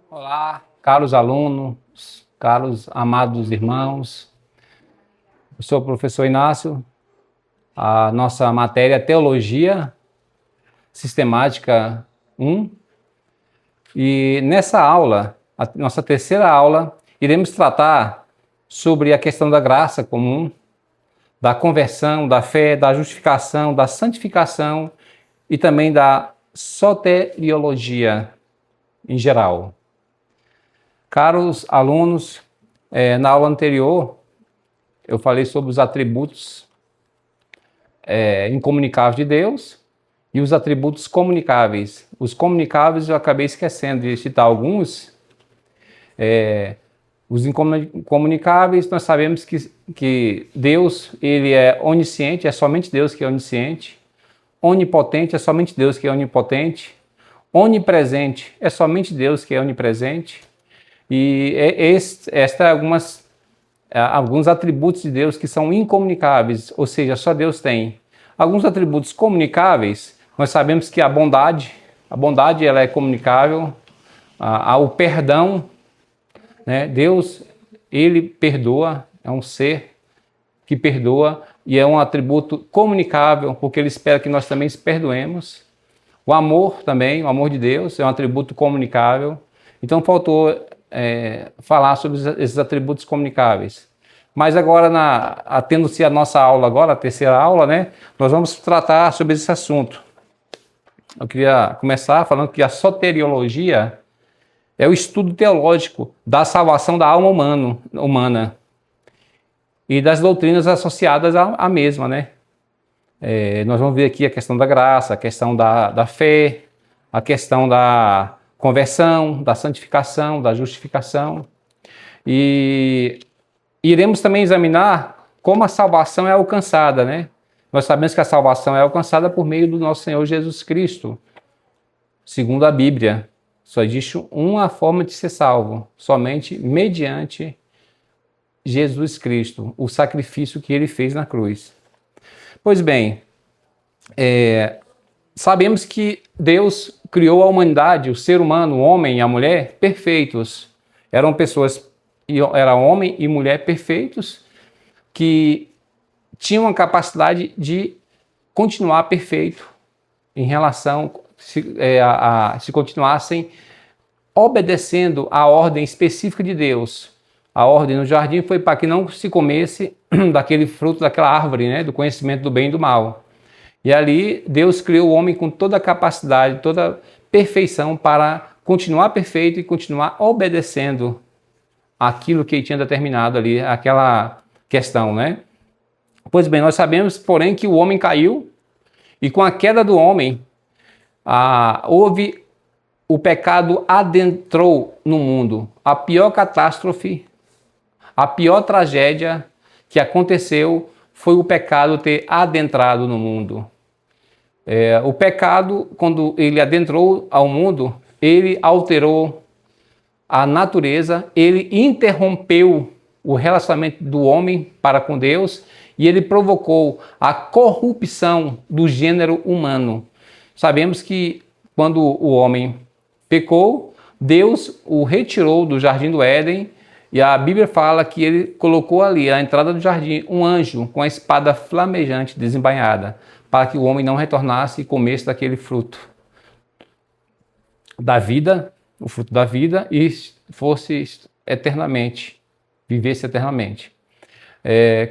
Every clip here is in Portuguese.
Olá, caros alunos, caros amados irmãos. Eu sou o professor Inácio. A nossa matéria é Teologia Sistemática 1. E nessa aula, a nossa terceira aula, iremos tratar sobre a questão da graça comum, da conversão, da fé, da justificação, da santificação e também da soteriologia em geral. Caros alunos, na aula anterior eu falei sobre os atributos incomunicáveis de Deus e os atributos comunicáveis. Os comunicáveis eu acabei esquecendo de citar alguns. Os incomunicáveis, nós sabemos que Deus, ele é onisciente, é somente Deus que é onisciente. Onipotente, é somente Deus que é onipotente. Onipresente, é somente Deus que é onipresente. E alguns atributos de Deus que são incomunicáveis, ou seja, só Deus tem. Alguns atributos comunicáveis, nós sabemos que a bondade ela é comunicável, o perdão, né? Deus, ele perdoa, é um ser que perdoa e é um atributo comunicável, porque ele espera que nós também perdoemos. O amor também, o amor de Deus é um atributo comunicável. Então faltou falar sobre esses atributos comunicáveis. Mas agora, tendo-se a nossa aula agora, a terceira aula, né, nós vamos tratar sobre esse assunto. Eu queria começar falando que a soteriologia é o estudo teológico da salvação da alma humana e das doutrinas associadas à mesma, né? Nós vamos ver aqui a questão da graça, a questão da fé, a questão da conversão, da santificação, da justificação. E iremos também examinar como a salvação é alcançada, né? Nós sabemos que a salvação é alcançada por meio do nosso Senhor Jesus Cristo. Segundo a Bíblia, só existe uma forma de ser salvo, somente mediante Jesus Cristo, o sacrifício que ele fez na cruz. Pois bem, sabemos que Deus criou a humanidade, o ser humano, o homem e a mulher, perfeitos. Eram homem e mulher perfeitos que tinham a capacidade de continuar perfeito em relação se continuassem obedecendo à ordem específica de Deus. A ordem no jardim foi para que não se comesse daquele fruto, daquela árvore, né, do conhecimento do bem e do mal. E ali Deus criou o homem com toda a capacidade, toda a perfeição para continuar perfeito e continuar obedecendo aquilo que ele tinha determinado ali, aquela questão, né? Pois bem, nós sabemos, porém, que o homem caiu e com a queda do homem, o pecado adentrou no mundo. A pior catástrofe, a pior tragédia que aconteceu foi o pecado ter adentrado no mundo. O pecado, quando ele adentrou ao mundo, ele alterou a natureza, ele interrompeu o relacionamento do homem para com Deus e ele provocou a corrupção do gênero humano. Sabemos que quando o homem pecou, Deus o retirou do jardim do Éden e a Bíblia fala que ele colocou ali, à entrada do jardim, um anjo com a espada flamejante desembainhada, para que o homem não retornasse e comesse daquele fruto da vida, o fruto da vida, e vivesse eternamente.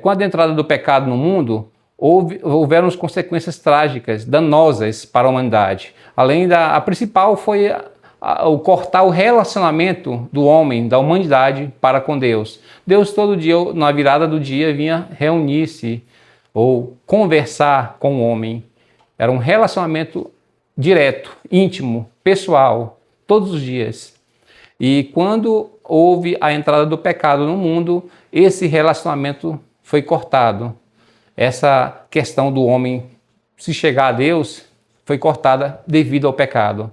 Com a entrada do pecado no mundo, houveram consequências trágicas, danosas para a humanidade. A principal foi o cortar o relacionamento do homem, da humanidade, para com Deus. Deus todo dia, na virada do dia, vinha reunir-se ou conversar com o homem. Era um relacionamento direto, íntimo, pessoal, todos os dias. E quando houve a entrada do pecado no mundo, esse relacionamento foi cortado. Essa questão do homem se chegar a Deus foi cortada devido ao pecado.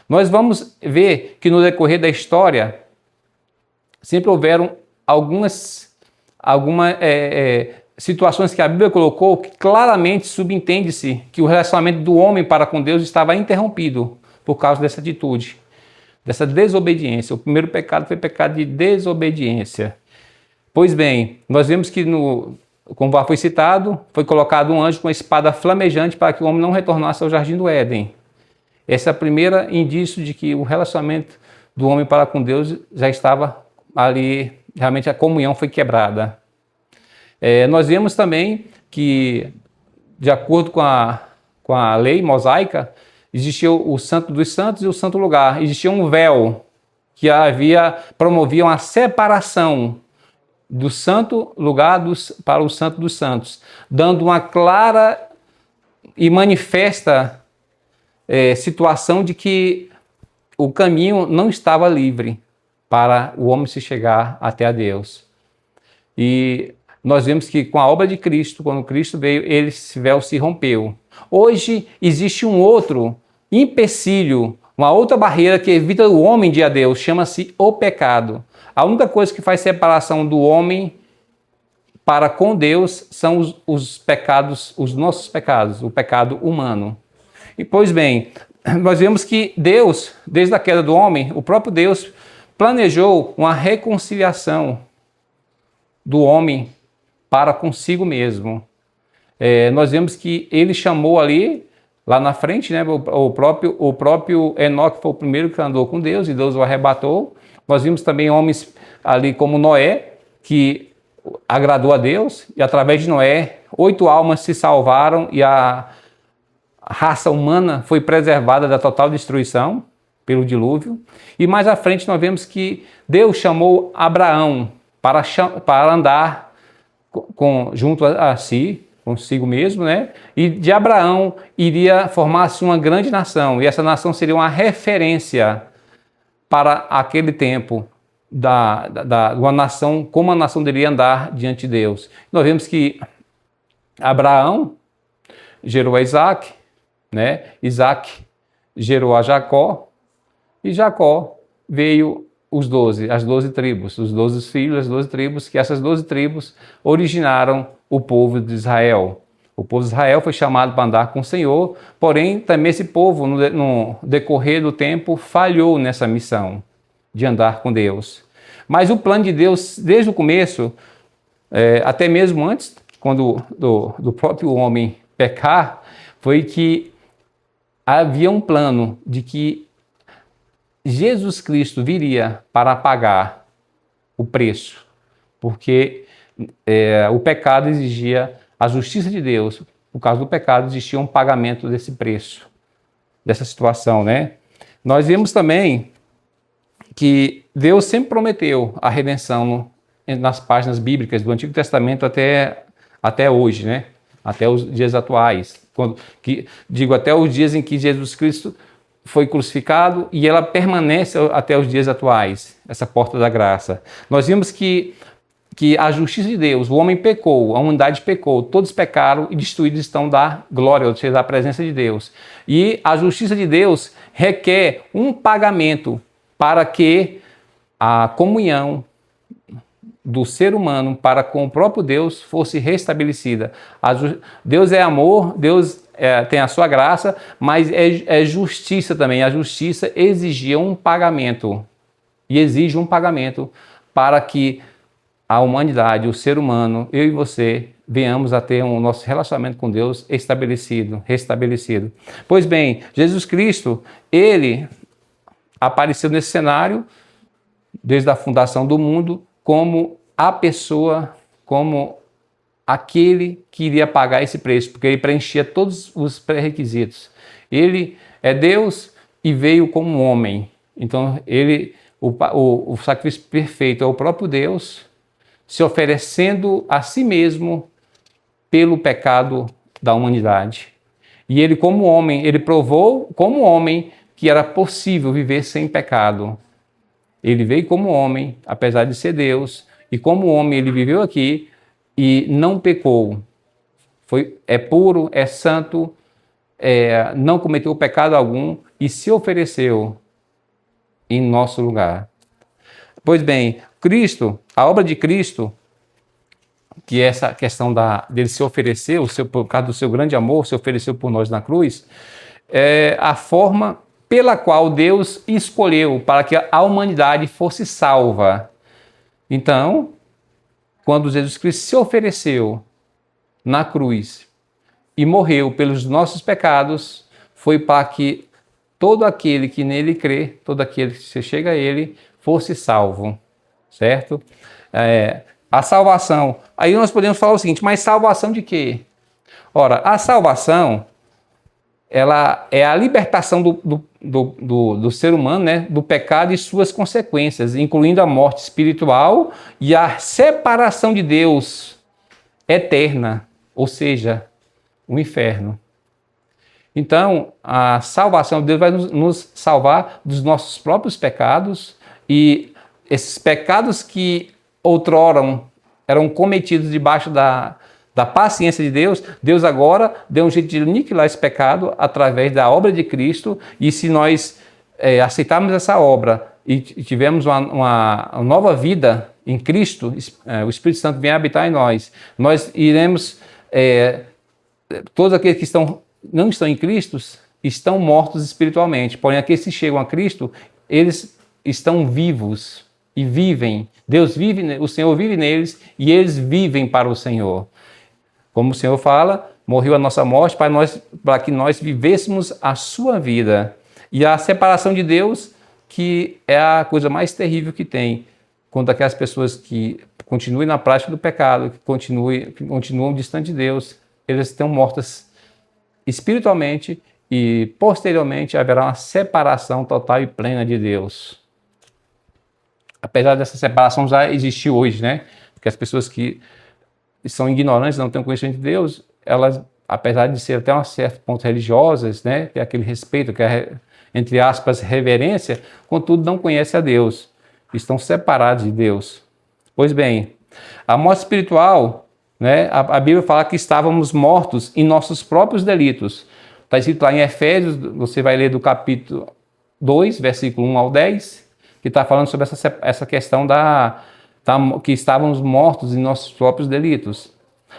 Nós vamos ver que no decorrer da história sempre houveram algumas situações que a Bíblia colocou que claramente subentende-se que o relacionamento do homem para com Deus estava interrompido por causa dessa atitude. dessa desobediência. O primeiro pecado foi pecado de desobediência. Pois bem, nós vemos que, como já foi citado, foi colocado um anjo com uma espada flamejante para que o homem não retornasse ao jardim do Éden. Esse é o primeiro indício de que o relacionamento do homem para com Deus já estava ali, realmente a comunhão foi quebrada. Nós vemos também que, de acordo com a lei mosaica, existia o Santo dos Santos e o Santo Lugar. Existia um véu que promovia uma separação do Santo Lugar para o Santo dos Santos, dando uma clara e manifesta situação de que o caminho não estava livre para o homem se chegar até a Deus. E nós vemos que com a obra de Cristo, quando Cristo veio, esse véu se rompeu. Hoje existe um outro empecilho, uma outra barreira que evita o homem de ir a Deus, chama-se o pecado. A única coisa que faz separação do homem para com Deus são os pecados, os nossos pecados, o pecado humano. E pois bem, nós vemos que Deus, desde a queda do homem, o próprio Deus planejou uma reconciliação do homem para consigo mesmo. Nós vemos que ele chamou ali, lá na frente, né, o próprio Enoque foi o primeiro que andou com Deus e Deus o arrebatou. Nós vimos também homens ali como Noé, que agradou a Deus, e através de Noé, 8 almas se salvaram e a raça humana foi preservada da total destruição pelo dilúvio. E mais à frente nós vemos que Deus chamou Abraão para andar junto a si, consigo mesmo, né? E de Abraão iria formar-se uma grande nação, e essa nação seria uma referência para aquele tempo uma nação, como a nação deveria andar diante de Deus. Nós vemos que Abraão gerou a Isaac, né? Isaac gerou a Jacó, e Jacó veio as 12 tribos, os 12 filhos, as 12 tribos, que essas 12 tribos originaram o povo de Israel. O povo de Israel foi chamado para andar com o Senhor, porém também esse povo, no decorrer do tempo, falhou nessa missão de andar com Deus. Mas o plano de Deus, desde o começo, até mesmo antes, quando do próprio homem pecar, foi que havia um plano de que Jesus Cristo viria para pagar o preço, porque o pecado exigia a justiça de Deus. Por causa do pecado existia um pagamento desse preço, dessa situação, né? Nós vemos também que Deus sempre prometeu a redenção nas páginas bíblicas do Antigo Testamento até hoje, né? Até os dias atuais. Até os dias em que Jesus Cristo foi crucificado, e ela permanece até os dias atuais, essa porta da graça. Nós vimos que a justiça de Deus, o homem pecou, a humanidade pecou, todos pecaram e destruídos estão da glória, ou seja, da presença de Deus. E a justiça de Deus requer um pagamento para que a comunhão do ser humano para com o próprio Deus fosse restabelecida. Deus é amor, Deus tem a sua graça, mas é justiça também. A justiça exigia um pagamento, e exige um pagamento para que a humanidade, o ser humano, eu e você, venhamos a ter o nosso relacionamento com Deus restabelecido. Pois bem, Jesus Cristo, ele apareceu nesse cenário desde a fundação do mundo como a pessoa, como aquele que iria pagar esse preço, porque ele preenchia todos os pré-requisitos. Ele é Deus e veio como homem. Então, o sacrifício perfeito é o próprio Deus se oferecendo a si mesmo pelo pecado da humanidade. E ele, como homem, ele provou como homem que era possível viver sem pecado. Ele veio como homem, apesar de ser Deus, e como homem ele viveu aqui e não pecou. É puro, é santo, não cometeu pecado algum e se ofereceu em nosso lugar. Pois bem, Cristo, a obra de Cristo, que é essa questão dele se oferecer, por causa do seu grande amor, se ofereceu por nós na cruz, é a forma pela qual Deus escolheu para que a humanidade fosse salva. Então, quando Jesus Cristo se ofereceu na cruz e morreu pelos nossos pecados, foi para que todo aquele que nele crê, todo aquele que se chega a ele, fosse salvo, certo? A salvação. Aí nós podemos falar o seguinte, mas salvação de quê? Ora, a salvação, ela é a libertação do ser humano, né, do pecado e suas consequências, incluindo a morte espiritual e a separação de Deus eterna, ou seja, o inferno. Então, a salvação de Deus vai nos salvar dos nossos próprios pecados, e esses pecados que outrora eram cometidos debaixo da paciência de Deus, Deus agora deu um jeito de aniquilar esse pecado através da obra de Cristo, e se nós aceitarmos essa obra e tivermos uma nova vida em Cristo, o Espírito Santo vem habitar em nós, nós iremos, todos aqueles que não estão em Cristo, estão mortos espiritualmente, porém aqueles que chegam a Cristo, eles estão vivos e vivem. Deus vive, o Senhor vive neles e eles vivem para o Senhor. Como o Senhor fala, morreu a nossa morte para que nós vivêssemos a sua vida. E a separação de Deus, que é a coisa mais terrível que tem, quando aquelas pessoas que continuem na prática do pecado, que continuam distante de Deus, eles estão mortas espiritualmente e posteriormente haverá uma separação total e plena de Deus. Apesar dessa separação já existir hoje, né? Porque as pessoas que são ignorantes, não têm conhecimento de Deus, elas, apesar de ser até um certo ponto religiosas, né? Que é aquele respeito, que é, entre aspas, reverência, contudo não conhecem a Deus, estão separados de Deus. Pois bem, a morte espiritual, né? A Bíblia fala que estávamos mortos em nossos próprios delitos. Está escrito lá em Efésios, você vai ler do capítulo 2, versículo 1 ao 10, que está falando sobre essa questão que estávamos mortos em nossos próprios delitos.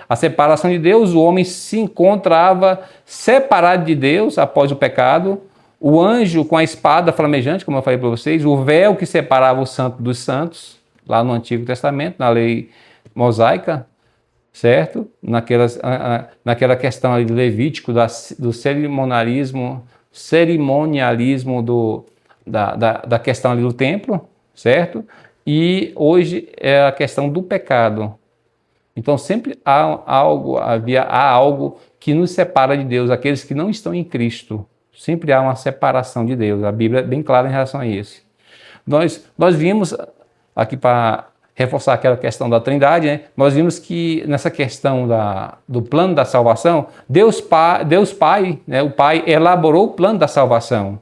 A separação de Deus, o homem se encontrava separado de Deus após o pecado, o anjo com a espada flamejante, como eu falei para vocês, o véu que separava o santo dos santos, lá no Antigo Testamento, na lei mosaica, certo? Naquela questão ali do Levítico, do cerimonialismo da questão ali do templo, certo? E hoje é a questão do pecado. Então sempre há algo que nos separa de Deus, aqueles que não estão em Cristo. Sempre há uma separação de Deus. A Bíblia é bem clara em relação a isso. Nós vimos, aqui para reforçar aquela questão da Trindade, né? Nós vimos que nessa questão do plano da salvação, Deus Pai, né? O Pai elaborou o plano da salvação.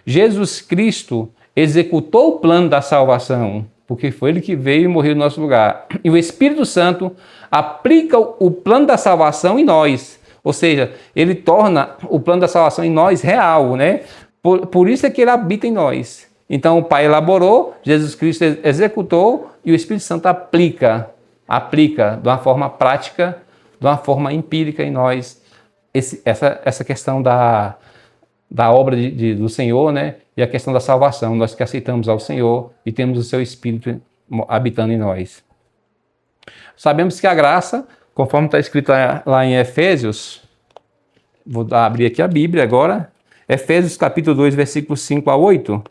Jesus Cristo executou o plano da salvação, porque foi Ele que veio e morreu no nosso lugar. E o Espírito Santo aplica o plano da salvação em nós. Ou seja, Ele torna o plano da salvação em nós real, né? Por isso é que Ele habita em nós. Então o Pai elaborou, Jesus Cristo executou e o Espírito Santo aplica de uma forma prática, de uma forma empírica em nós, essa questão da obra do Senhor, né? E a questão da salvação, nós que aceitamos ao Senhor e temos o seu Espírito habitando em nós. Sabemos que a graça, conforme está escrito lá em Efésios, vou abrir aqui a Bíblia agora, Efésios capítulo 2, versículos 5 a 8.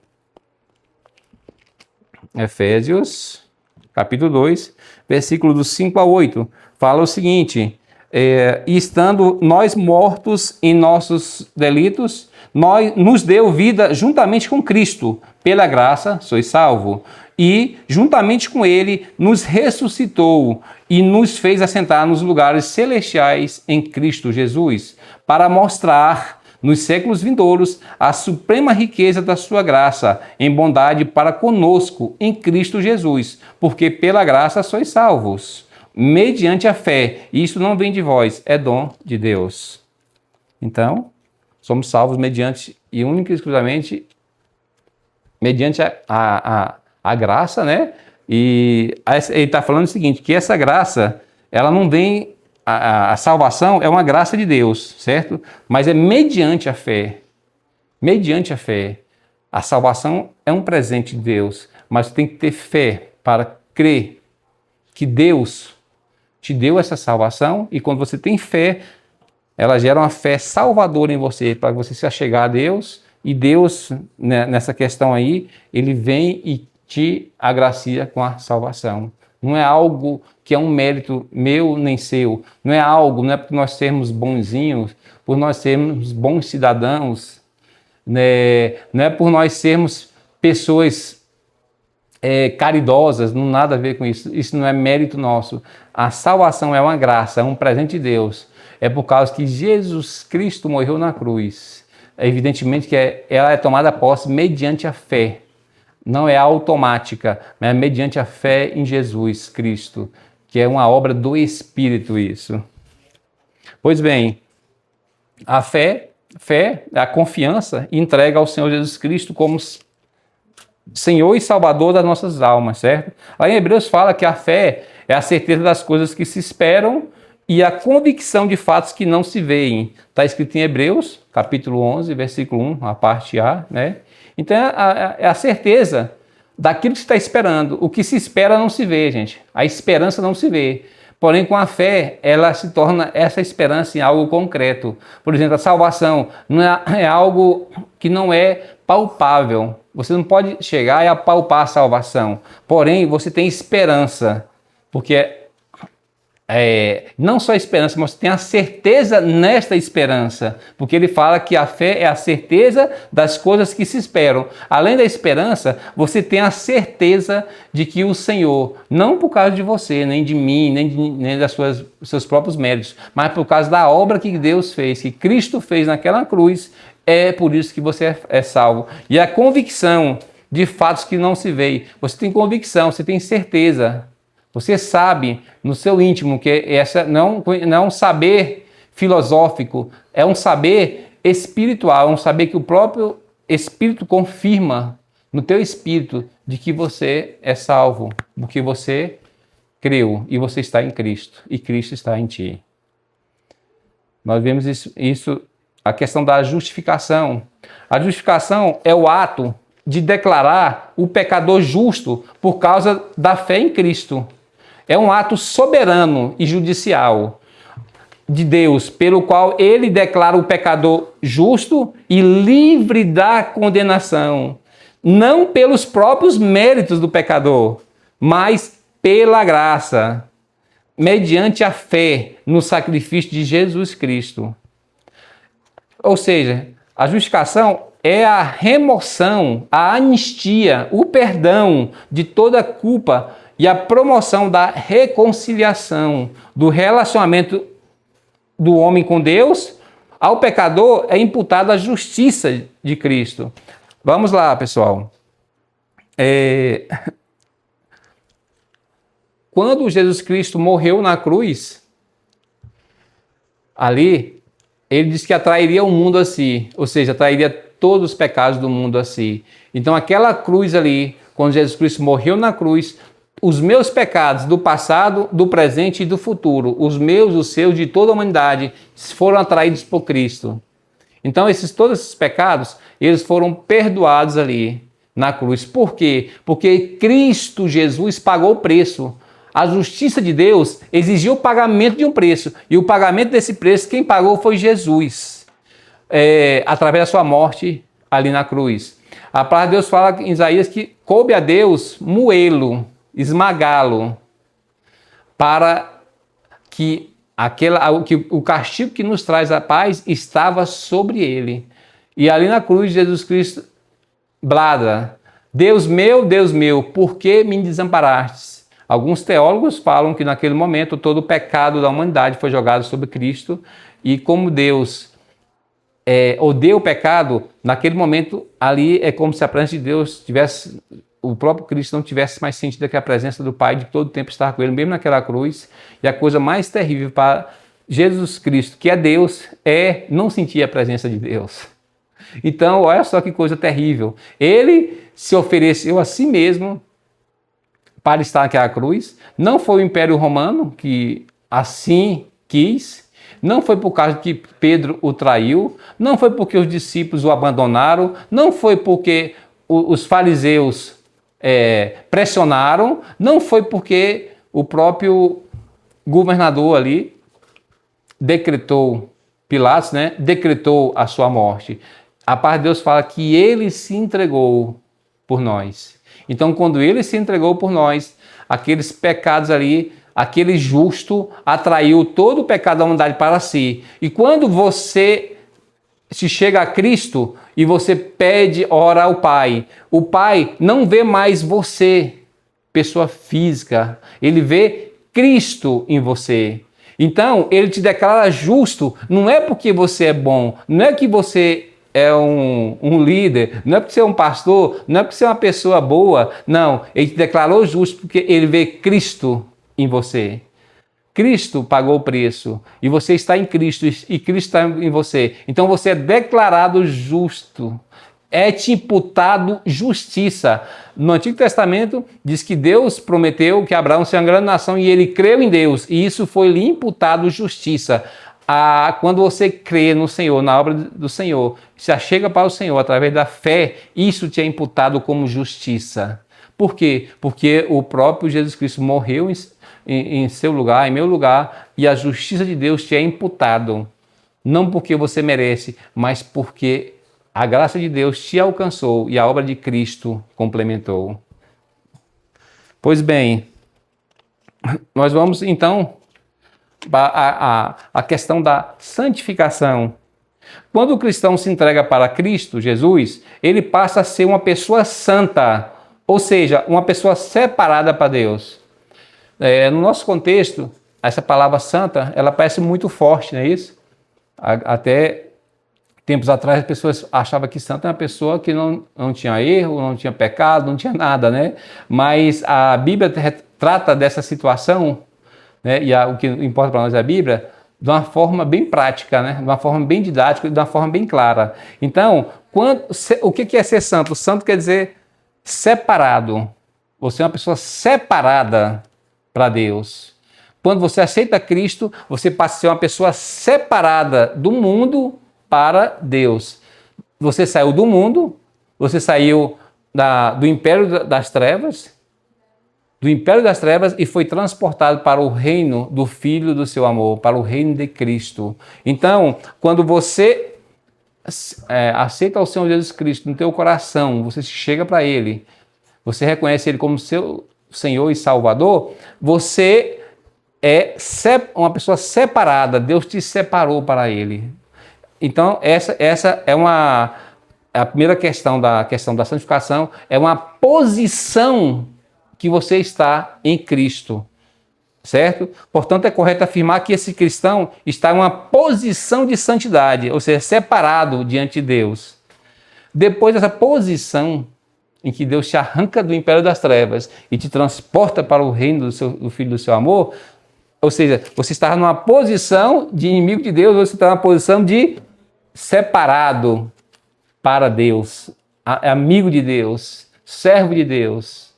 Efésios capítulo 2, versículo dos 5 a 8, fala o seguinte: e estando nós mortos em nossos delitos, nos deu vida juntamente com Cristo, pela graça sois salvo, e juntamente com Ele nos ressuscitou e nos fez assentar nos lugares celestiais em Cristo Jesus, para mostrar nos séculos vindouros a suprema riqueza da sua graça, em bondade para conosco em Cristo Jesus, porque pela graça sois salvos, mediante a fé, e isso não vem de vós, é dom de Deus. Então, somos salvos mediante, e única e exclusivamente, mediante a graça, né? E ele está falando o seguinte, que essa graça, ela não vem, a salvação é uma graça de Deus, certo? Mas é mediante a fé. mediante a fé. A salvação é um presente de Deus, mas tem que ter fé para crer que Deus te deu essa salvação, e quando você tem fé, ela gera uma fé salvadora em você, para você se achegar a Deus, e Deus, né, nessa questão aí, ele vem e te agracia com a salvação. Não é algo que é um mérito meu nem seu, não é por nós sermos bonzinhos, por nós sermos bons cidadãos, né? Não é por nós sermos pessoas caridosas, não nada a ver com isso. Isso não é mérito nosso. A salvação é uma graça, é um presente de Deus. É por causa que Jesus Cristo morreu na cruz. Evidentemente que ela é tomada posse mediante a fé. Não é automática, mas é mediante a fé em Jesus Cristo, que é uma obra do Espírito isso. Pois bem, a fé é a confiança e entrega ao Senhor Jesus Cristo como Senhor e Salvador das nossas almas, certo? Aí em Hebreus fala que a fé é a certeza das coisas que se esperam e a convicção de fatos que não se veem. Está escrito em Hebreus, capítulo 11, versículo 1, a parte A, né? Então é a certeza daquilo que se está esperando. O que se espera não se vê, gente. A esperança não se vê. Porém, com a fé, ela se torna essa esperança em algo concreto. Por exemplo, a salvação não é algo que não é palpável. Você não pode chegar e apalpar a salvação. Porém, você tem esperança. Porque não só a esperança, mas você tem a certeza nesta esperança. Porque ele fala que a fé é a certeza das coisas que se esperam. Além da esperança, você tem a certeza de que o Senhor, não por causa de você, nem de mim, nem dos seus próprios méritos, mas por causa da obra que Deus fez, que Cristo fez naquela cruz, é por isso que você é salvo. E a convicção de fatos que não se veem. Você tem convicção, você tem certeza. Você sabe no seu íntimo que essa não é um saber filosófico, é um saber espiritual, é um saber que o próprio Espírito confirma no teu espírito de que você é salvo, porque você creu e você está em Cristo e Cristo está em ti. Nós vemos isso, a questão da justificação. A justificação é o ato de declarar o pecador justo por causa da fé em Cristo. É um ato soberano e judicial de Deus, pelo qual ele declara o pecador justo e livre da condenação, não pelos próprios méritos do pecador, mas pela graça, mediante a fé no sacrifício de Jesus Cristo. Ou seja, a justificação é a remoção, a anistia, o perdão de toda culpa e a promoção da reconciliação, do relacionamento do homem com Deus. Ao pecador é imputada a justiça de Cristo. Vamos lá, pessoal. Quando Jesus Cristo morreu na cruz, ali, ele disse que atrairia o mundo a si, ou seja, atrairia todos os pecados do mundo a si. Então, aquela cruz ali, quando Jesus Cristo morreu na cruz, os meus pecados do passado, do presente e do futuro, os meus, os seus, de toda a humanidade, foram atraídos por Cristo. Então, todos esses pecados, eles foram perdoados ali na cruz. Por quê? Porque Cristo Jesus pagou o preço. A justiça de Deus exigiu o pagamento de um preço. E o pagamento desse preço, quem pagou foi Jesus. Através da sua morte ali na cruz. A palavra de Deus fala em Isaías que coube a Deus moê-lo, esmagá-lo, para que o castigo que nos traz a paz estava sobre ele. E ali na cruz, Jesus Cristo brada: Deus meu, por que me desamparastes? Alguns teólogos falam que naquele momento todo o pecado da humanidade foi jogado sobre Cristo, e como Deus odeia o pecado, naquele momento ali é como se a presença de Deus tivesse, o próprio Cristo não tivesse mais sentido que a presença do Pai de todo o tempo estar com ele, mesmo naquela cruz. E a coisa mais terrível para Jesus Cristo, que é Deus, é não sentir a presença de Deus. Então, olha só que coisa terrível. Ele se ofereceu a si mesmo para estar naquela cruz. Não foi o Império Romano que assim quis. Não foi por causa que Pedro o traiu, não foi porque os discípulos o abandonaram, não foi porque os fariseus pressionaram, não foi porque o próprio governador ali decretou, Pilatos, né, decretou a sua morte. A palavra de Deus fala que ele se entregou por nós. Então, quando ele se entregou por nós, aqueles pecados ali, aquele justo atraiu todo o pecado da humanidade para si. E quando você se chega a Cristo e você pede, ora ao Pai, o Pai não vê mais você, pessoa física, ele vê Cristo em você. Então, ele te declara justo, não é porque você é bom, não é que você é um líder, não é porque você é um pastor, não é porque você é uma pessoa boa, não, ele te declarou justo porque ele vê Cristo em você. Cristo pagou o preço e você está em Cristo e Cristo está em você. Então você é declarado justo, é te imputado justiça. No Antigo Testamento diz que Deus prometeu que Abraão seria uma grande nação e ele creu em Deus e isso foi lhe imputado justiça. Quando você crê no Senhor, na obra do Senhor, se achega para o Senhor através da fé, isso te é imputado como justiça. Por quê? Porque o próprio Jesus Cristo morreu em seu lugar, em meu lugar, e a justiça de Deus te é imputado. Não porque você merece, mas porque a graça de Deus te alcançou e a obra de Cristo complementou. Pois bem, nós vamos então a questão da santificação. Quando o cristão se entrega para Cristo, Jesus, ele passa a ser uma pessoa santa, ou seja, uma pessoa separada para Deus. No nosso contexto, essa palavra santa, ela parece muito forte, não é isso? Até tempos atrás as pessoas achavam que santa é uma pessoa que não tinha erro, não tinha pecado, não tinha nada, né? Mas a Bíblia trata dessa situação, né? E o que importa para nós é a Bíblia, de uma forma bem prática, né? De uma forma bem didática, de uma forma bem clara. Então, o que é ser santo? Santo quer dizer separado. Você é uma pessoa separada para Deus. Quando você aceita Cristo, você passa a ser uma pessoa separada do mundo para Deus. Você saiu do mundo, você saiu do império das trevas, e foi transportado para o reino do Filho do seu amor, para o reino de Cristo. Então, quando você aceita o Senhor Jesus Cristo no teu coração, você chega para Ele, você reconhece Ele como seu Senhor e Salvador, você é uma pessoa separada, Deus te separou para Ele. Então, essa é a primeira questão da santificação, é uma posição que você está em Cristo, certo? Portanto, é correto afirmar que esse cristão está em uma posição de santidade, ou seja, separado diante de Deus. Depois dessa posição em que Deus te arranca do império das trevas e te transporta para o reino do Filho do seu amor, ou seja, você está numa posição de inimigo de Deus, você está numa posição de separado para Deus, amigo de Deus, servo de Deus.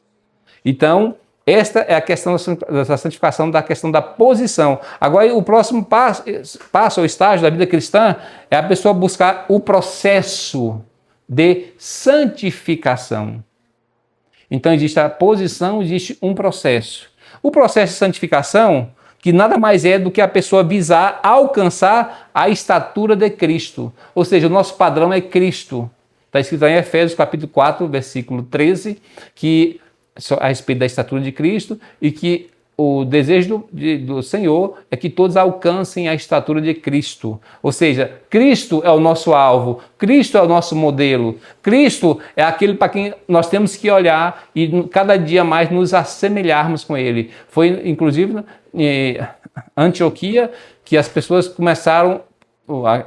Então, esta é a questão da santificação, da questão da posição. Agora, o próximo passo ou estágio da vida cristã é a pessoa buscar o processo de santificação. Então, existe a posição, existe um processo. O processo de santificação, que nada mais é do que a pessoa visar alcançar a estatura de Cristo. Ou seja, o nosso padrão é Cristo. Está escrito em Efésios capítulo 4, versículo 13, que a respeito da estatura de Cristo, e que o desejo do Senhor é que todos alcancem a estatura de Cristo. Ou seja, Cristo é o nosso alvo, Cristo é o nosso modelo, Cristo é aquele para quem nós temos que olhar e cada dia mais nos assemelharmos com Ele. Foi, inclusive, em Antioquia que as pessoas começaram,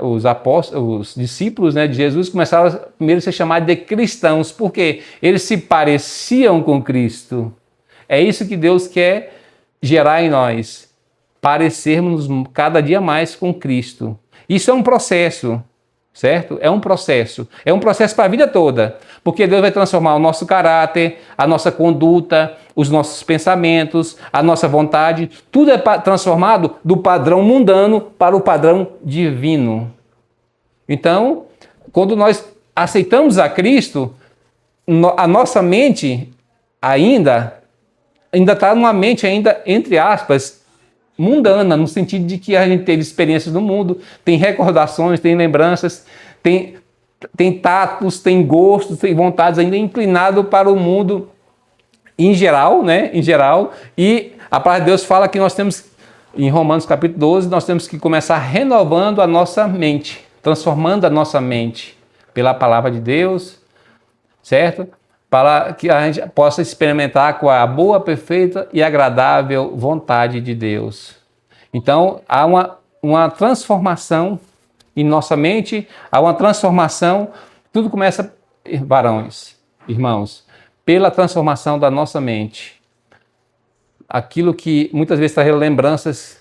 os discípulos, né, de Jesus começaram primeiro a ser chamados de cristãos, porque eles se pareciam com Cristo. É isso que Deus quer gerar em nós, parecermos cada dia mais com Cristo. Isso é um processo. certo? É um processo para a vida toda, porque Deus vai transformar o nosso caráter, a nossa conduta, os nossos pensamentos, a nossa vontade, tudo é transformado do padrão mundano para o padrão divino. Então, quando nós aceitamos a Cristo, a nossa mente ainda está numa mente ainda, entre aspas, mundana, no sentido de que a gente teve experiências no mundo, tem recordações, tem lembranças, tem tatos, tem gostos, tem vontades ainda inclinado para o mundo em geral, né? Em geral. E a palavra de Deus fala que nós temos, em Romanos capítulo 12, nós temos que começar renovando a nossa mente, transformando a nossa mente pela palavra de Deus, certo? Para que a gente possa experimentar com a boa, perfeita e agradável vontade de Deus. Então, há uma transformação em nossa mente, há uma transformação, tudo começa, varões, irmãos, pela transformação da nossa mente. Aquilo que muitas vezes traz lembranças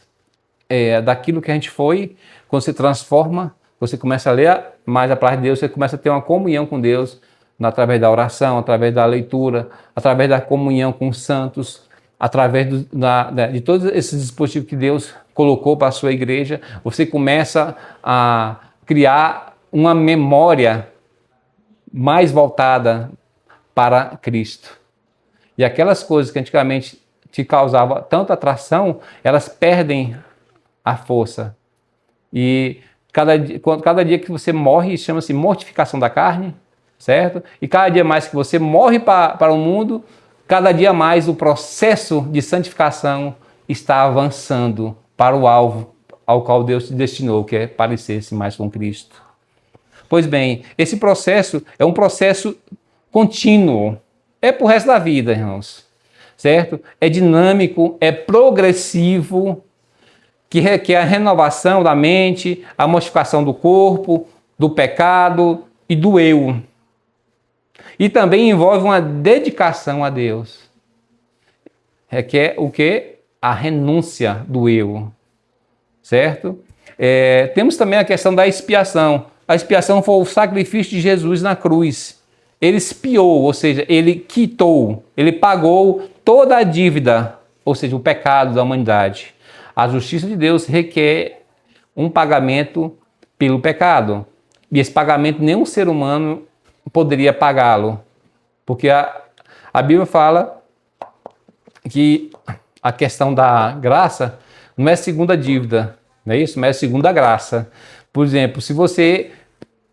daquilo que a gente foi, quando se transforma, você começa a ler mais a palavra de Deus, você começa a ter uma comunhão com Deus, através da oração, através da leitura, através da comunhão com os santos, através de todos esses dispositivos que Deus colocou para a sua igreja, você começa a criar uma memória mais voltada para Cristo. E aquelas coisas que antigamente te causavam tanta atração, elas perdem a força. E cada dia que você morre, chama-se mortificação da carne, certo? E cada dia mais que você morre para o mundo, cada dia mais o processo de santificação está avançando para o alvo ao qual Deus te destinou, que é parecer-se mais com Cristo. Pois bem, esse processo é um processo contínuo, é pro resto da vida, irmãos, certo? É dinâmico, é progressivo, que requer a renovação da mente, a mortificação do corpo, do pecado e do eu. E também envolve uma dedicação a Deus. Requer o quê? A renúncia do eu. Certo? Temos também a questão da expiação. A expiação foi o sacrifício de Jesus na cruz. Ele expiou, ou seja, ele quitou, ele pagou toda a dívida, ou seja, o pecado da humanidade. A justiça de Deus requer um pagamento pelo pecado. E esse pagamento nenhum ser humano poderia pagá-lo, porque a Bíblia fala que a questão da graça não é segunda dívida, não é isso? Mas é segunda graça. Por exemplo, se você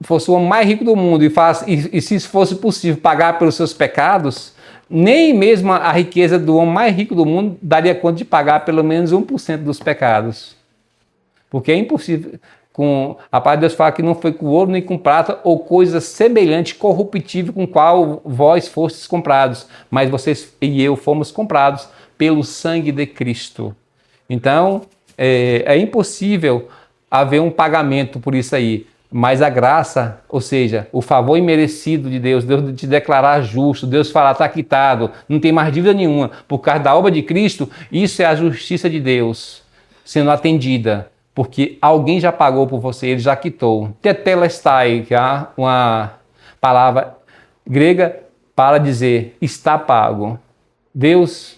fosse o homem mais rico do mundo e se fosse possível pagar pelos seus pecados, nem mesmo a riqueza do homem mais rico do mundo daria conta de pagar pelo menos 1% dos pecados. Porque é impossível. A palavra de Deus fala que não foi com ouro nem com prata ou coisa semelhante, corruptível, com qual vós fostes comprados, mas vocês e eu fomos comprados pelo sangue de Cristo. Então, é impossível haver um pagamento por isso aí, mas a graça, ou seja, o favor imerecido de Deus, Deus te declarar justo, Deus falar, está quitado, não tem mais dívida nenhuma, por causa da obra de Cristo, isso é a justiça de Deus sendo atendida. Porque alguém já pagou por você, ele já quitou. Tetelestai, que é uma palavra grega para dizer está pago. Deus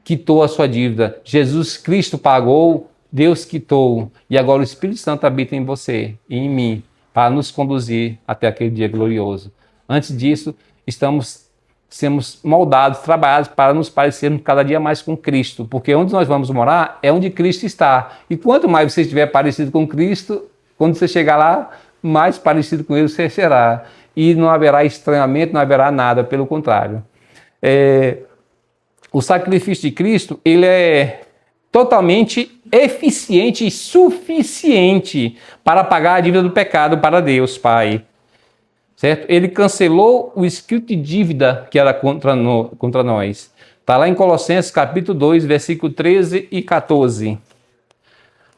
quitou a sua dívida. Jesus Cristo pagou, Deus quitou. E agora o Espírito Santo habita em você e em mim para nos conduzir até aquele dia glorioso. Antes disso, sermos moldados, trabalhados para nos parecermos cada dia mais com Cristo, porque onde nós vamos morar é onde Cristo está. E quanto mais você estiver parecido com Cristo, quando você chegar lá, mais parecido com Ele você será. E não haverá estranhamento, não haverá nada, pelo contrário. O sacrifício de Cristo, ele é totalmente eficiente e suficiente para pagar a dívida do pecado para Deus, Pai. Certo? Ele cancelou o escrito de dívida que era contra nós. Está lá em Colossenses capítulo 2, versículo 13 e 14.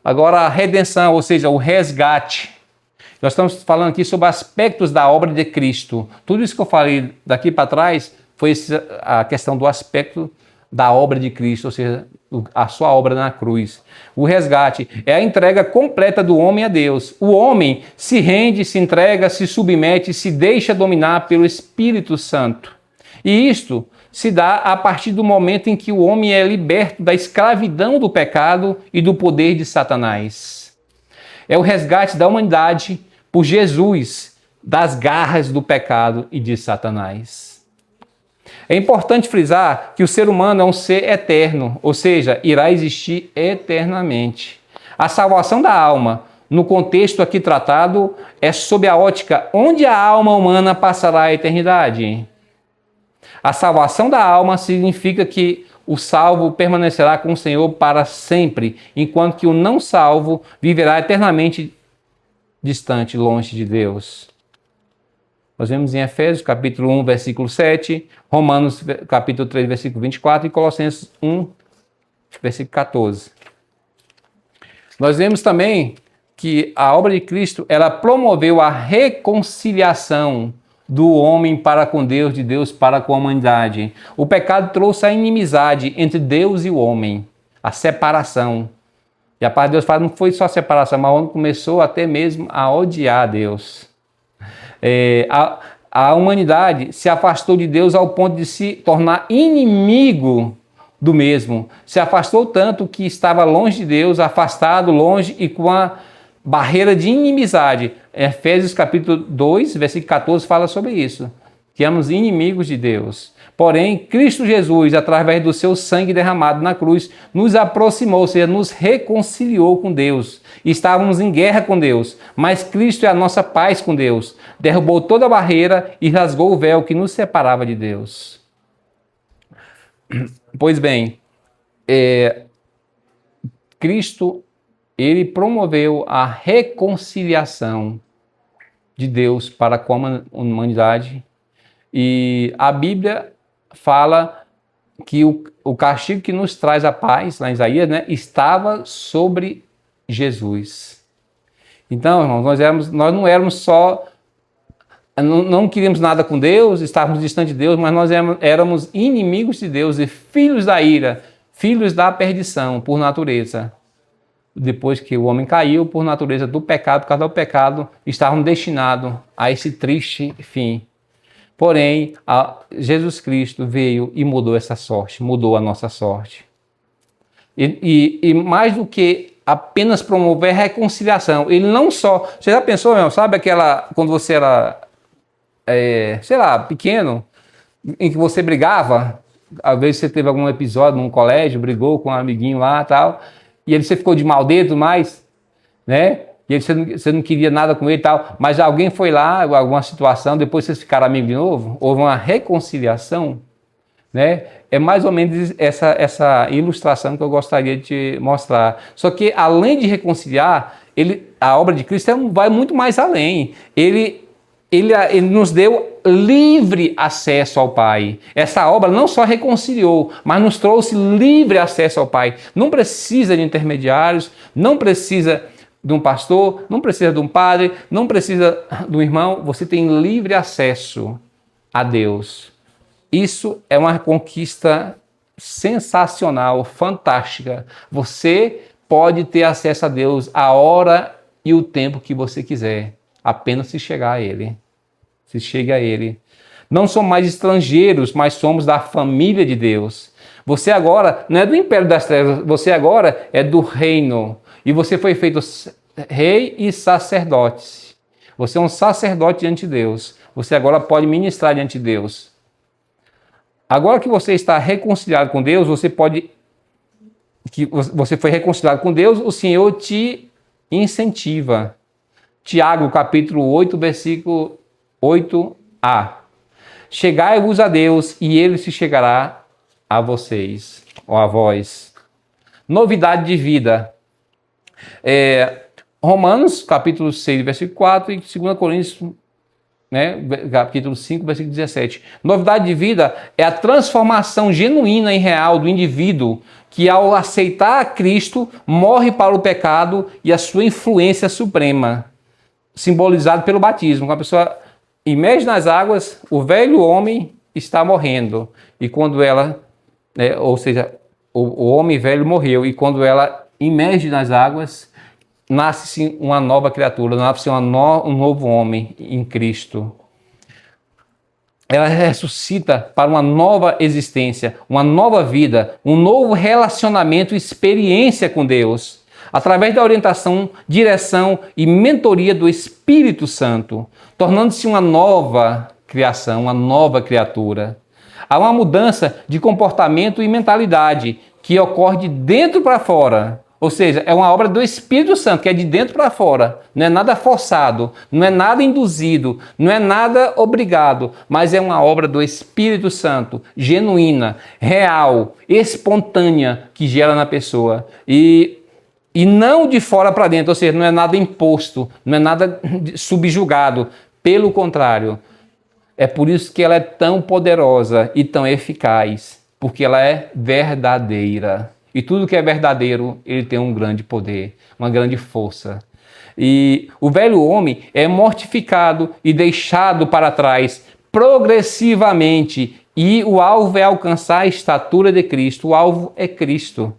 Agora a redenção, ou seja, o resgate. Nós estamos falando aqui sobre aspectos da obra de Cristo. Tudo isso que eu falei daqui para trás foi a questão do aspecto da obra de Cristo, ou seja, a sua obra na cruz. O resgate é a entrega completa do homem a Deus. O homem se rende, se entrega, se submete, se deixa dominar pelo Espírito Santo. E isto se dá a partir do momento em que o homem é liberto da escravidão do pecado e do poder de Satanás. É o resgate da humanidade por Jesus das garras do pecado e de Satanás. É importante frisar que o ser humano é um ser eterno, ou seja, irá existir eternamente. A salvação da alma, no contexto aqui tratado, é sob a ótica onde a alma humana passará a eternidade. A salvação da alma significa que o salvo permanecerá com o Senhor para sempre, enquanto que o não salvo viverá eternamente distante, longe de Deus. Nós vemos em Efésios, capítulo 1, versículo 7, Romanos, capítulo 3, versículo 24 e Colossenses 1, versículo 14. Nós vemos também que a obra de Cristo, ela promoveu a reconciliação do homem para com Deus, de Deus para com a humanidade. O pecado trouxe a inimizade entre Deus e o homem, a separação. E a parte de Deus fala, não foi só a separação, mas o homem começou até mesmo a odiar a Deus. A humanidade se afastou de Deus ao ponto de se tornar inimigo do mesmo. Se afastou tanto que estava longe de Deus, afastado, longe e com a barreira de inimizade. Efésios capítulo 2, versículo 14 fala sobre isso. Que éramos inimigos de Deus. Porém, Cristo Jesus, através do seu sangue derramado na cruz, nos aproximou, ou seja, nos reconciliou com Deus. Estávamos em guerra com Deus, mas Cristo é a nossa paz com Deus. Derrubou toda a barreira e rasgou o véu que nos separava de Deus. Pois bem, Cristo, ele promoveu a reconciliação de Deus para com a humanidade. E a Bíblia fala que o castigo que nos traz a paz, lá em Isaías, né, estava sobre Jesus. Então, irmãos, nós não éramos só, não queríamos nada com Deus, estávamos distantes de Deus, mas nós éramos inimigos de Deus e filhos da ira, filhos da perdição por natureza. Depois que o homem caiu por natureza do pecado, por causa do pecado, estávamos destinados a esse triste fim. Porém, Jesus Cristo veio e mudou essa sorte, mudou a nossa sorte. E mais do que apenas promover a reconciliação, ele não só... Você já pensou, meu, sabe aquela... Quando você era, sei lá, pequeno, em que você brigava, às vezes você teve algum episódio num colégio, brigou com um amiguinho lá e tal, e você ficou de mau dedo mais, né? E você não queria nada com ele e tal, mas alguém foi lá, alguma situação, depois vocês ficaram amigos de novo, houve uma reconciliação, né? É mais ou menos essa ilustração que eu gostaria de te mostrar. Só que além de reconciliar, a obra de Cristo vai muito mais além. Ele nos deu livre acesso ao Pai. Essa obra não só reconciliou, mas nos trouxe livre acesso ao Pai. Não precisa de intermediários, não precisa de um pastor, não precisa de um padre, não precisa de um irmão, você tem livre acesso a Deus. Isso é uma conquista sensacional, fantástica. Você pode ter acesso a Deus a hora e o tempo que você quiser, apenas se chegar a Ele. Se chega a Ele. Não somos mais estrangeiros, mas somos da família de Deus. Você agora não é do império das trevas, você agora é do reino. E você foi feito rei e sacerdote. Você é um sacerdote diante de Deus. Você agora pode ministrar diante de Deus. Agora que você está reconciliado com Deus, você foi reconciliado com Deus, o Senhor te incentiva. Tiago, capítulo 8, versículo 8a. Chegai-vos a Deus e Ele se chegará a vocês, ou a vós. Novidade de vida. Romanos, capítulo 6, versículo 4 e 2 Coríntios, né, capítulo 5, versículo 17. Novidade de vida é a transformação genuína e real do indivíduo que, ao aceitar a Cristo, morre para o pecado e a sua influência suprema, simbolizado pelo batismo. Quando a pessoa imerge nas águas, o velho homem está morrendo. E quando ela, ou seja, o homem velho morreu, e quando ela imerge nas águas, nasce uma nova criatura, nasce um novo homem em Cristo. Ela ressuscita para uma nova existência, uma nova vida, um novo relacionamento, experiência com Deus, através da orientação, direção e mentoria do Espírito Santo, tornando-se uma nova criação, uma nova criatura. Há uma mudança de comportamento e mentalidade que ocorre de dentro para fora. Ou seja, é uma obra do Espírito Santo, que é de dentro para fora. Não é nada forçado, não é nada induzido, não é nada obrigado, mas é uma obra do Espírito Santo, genuína, real, espontânea, que gera na pessoa. E não de fora para dentro, ou seja, não é nada imposto, não é nada subjugado. Pelo contrário, é por isso que ela é tão poderosa e tão eficaz, porque ela é verdadeira. E tudo que é verdadeiro, ele tem um grande poder, uma grande força. E o velho homem é mortificado e deixado para trás progressivamente, e o alvo é alcançar a estatura de Cristo. O alvo é Cristo.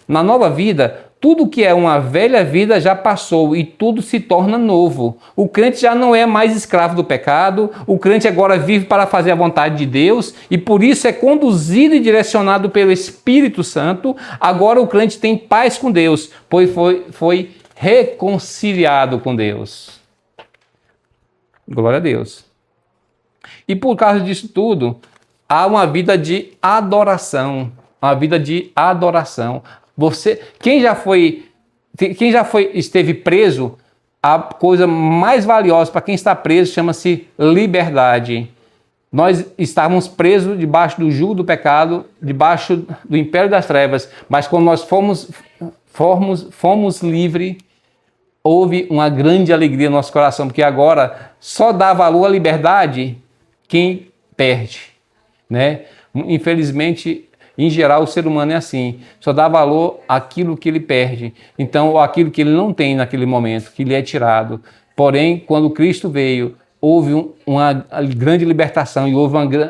Na nova vida, tudo que é uma velha vida já passou e tudo se torna novo. O crente já não é mais escravo do pecado, o crente agora vive para fazer a vontade de Deus e por isso é conduzido e direcionado pelo Espírito Santo. Agora o crente tem paz com Deus, pois foi reconciliado com Deus. Glória a Deus. E por causa disso tudo, há uma vida de adoração, uma vida de adoração. Quem já esteve preso, a coisa mais valiosa para quem está preso chama-se liberdade. Nós estávamos presos debaixo do jugo do pecado, debaixo do império das trevas, mas quando nós fomos livres, houve uma grande alegria no nosso coração, porque agora só dá valor à liberdade quem perde, né? Infelizmente, em geral, o ser humano é assim, só dá valor àquilo que ele perde, então aquilo que ele não tem naquele momento, que lhe é tirado. Porém, quando Cristo veio, houve uma grande libertação e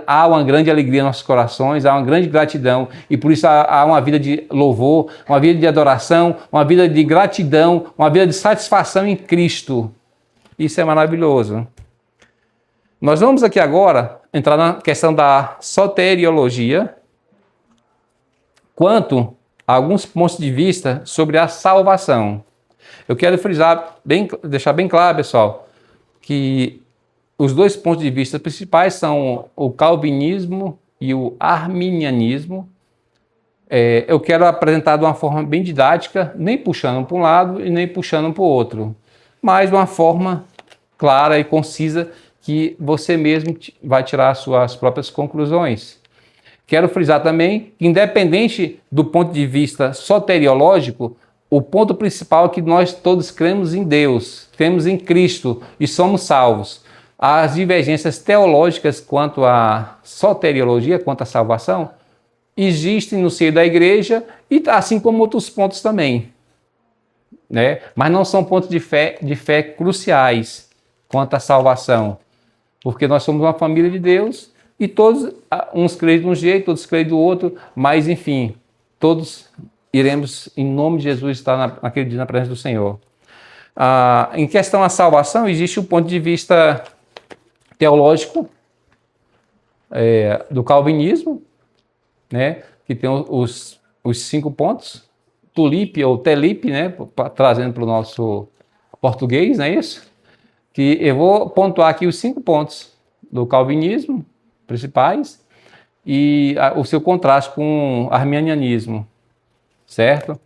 há uma grande alegria nos nossos corações, há uma grande gratidão e por isso há uma vida de louvor, uma vida de adoração, uma vida de gratidão, uma vida de satisfação em Cristo. Isso é maravilhoso. Nós vamos aqui agora entrar na questão da soteriologia, quanto a alguns pontos de vista sobre a salvação. Eu quero frisar, deixar bem claro, pessoal, que os dois pontos de vista principais são o calvinismo e o arminianismo. Eu quero apresentar de uma forma bem didática, nem puxando para um lado e nem puxando para o outro, mas de uma forma clara e concisa que você mesmo vai tirar as suas próprias conclusões. Quero frisar também que, independente do ponto de vista soteriológico, o ponto principal é que nós todos cremos em Deus, cremos em Cristo e somos salvos. As divergências teológicas quanto à soteriologia, quanto à salvação, existem no seio da igreja, e assim como outros pontos também, né? Mas não são pontos de fé cruciais quanto à salvação, porque nós somos uma família de Deus e todos, uns creem de um jeito, outros creem do outro, mas enfim, todos iremos, em nome de Jesus, estar naquele dia na presença do Senhor. Em questão à salvação, existe o ponto de vista teológico do calvinismo, né, que tem os 5 pontos, tulipe ou telipe, né, trazendo para o nosso português, não é isso? Que eu vou pontuar aqui os 5 pontos do calvinismo principais e o seu contraste com o arminianismo, certo?